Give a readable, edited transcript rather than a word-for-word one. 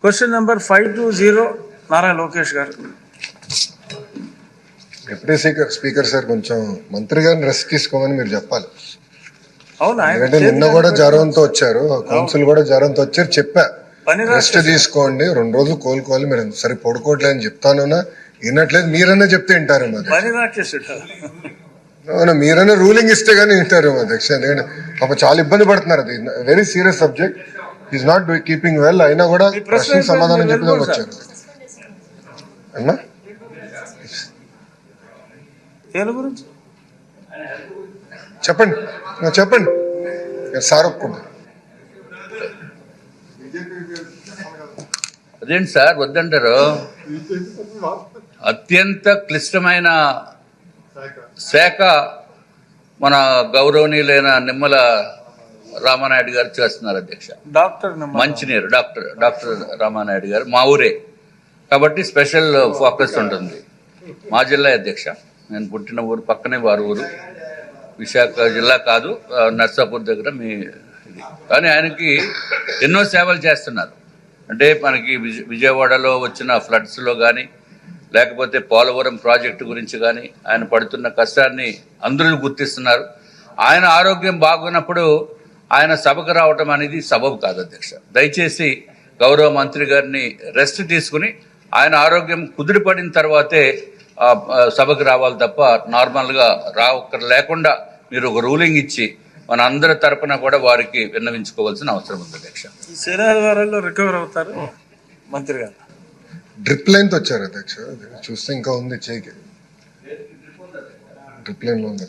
Question number 520 Nara Lokesh గారు. Deputy speaker sir, కొంచెం మంత్రి గారిని రెస్ట్ తీసుకోమని మీరు చెప్పాలి. అవునా? ఎందుకంటే నిన్న కూడా జ్వరంతో వచ్చారు, కౌన్సిల్ కూడా జ్వరంతో వచ్చారు. చెప్పా రెస్ట్ తీసుకోండి, 2 రోజులు కోలుకోవాలి. మీరు సరే పడుకోవట్లేదు అని చెప్తానున్నా వినట్లేదు. మీరన్నా చెప్తే వింటారేమో మీరన్నా రూలింగ్ ఇస్తే గానీ వింటారేమో అధ్యక్ష. ఎందుకంటే పాప చాలా ఇబ్బంది పడుతున్నారు. అది very serious subject. Is not keeping well. అయినా కూడా ప్రశ్న సమాధానం చెప్పడం వచ్చారు అన్నా. చెప్పండి చెప్పండి సార్ ఒప్పుకుంటా. అదేంటి సార్ వద్దంటారు? అత్యంత క్లిష్టమైన శాఖ మన గౌరవనీయులైన నిమ్మల రామానాయుడు గారు చేస్తున్నారు అధ్యక్ష. మంచినీరు డాక్టర్ రామానాయుడు గారు మా ఊరే కాబట్టి స్పెషల్ ఫోకస్ ఉంటుంది. మా జిల్లా అధ్యక్ష, నేను పుట్టిన ఊరు పక్కనే వారి ఊరు. విశాఖ జిల్లా కాదు, నర్సాపూర్ దగ్గర మీ ఇది. కానీ ఆయనకి ఎన్నో సేవలు చేస్తున్నారు. అంటే మనకి విజయవాడలో వచ్చిన ఫ్లడ్స్లో కానీ, లేకపోతే పోలవరం ప్రాజెక్టు గురించి కానీ ఆయన పడుతున్న కష్టాన్ని అందరూ గుర్తిస్తున్నారు. ఆయన ఆరోగ్యం బాగున్నప్పుడు ఆయన సభకు రావటం అనేది సబబు కాదు అధ్యక్ష. దయచేసి గౌరవ మంత్రి గారిని రెస్ట్ తీసుకుని ఆయన ఆరోగ్యం కుదిరిపడిన తర్వాతే సభకు రావాలి తప్ప నార్మల్గా లేకుండా మీరు ఒక రూలింగ్ ఇచ్చి మన అందరి తరపున కూడా వారికి విన్నవించుకోవాల్సిన అవసరం ఉంది అధ్యక్ష. శనివారాల్లో రికవర్ అవుతారు మంత్రి గారు. డ్రిప్ లైన్ తో వచ్చారు అధ్యక్ష. చూస్తే ఇంకా ఉంది చేయికి డ్రిప్ లైన్ లో ఉంది.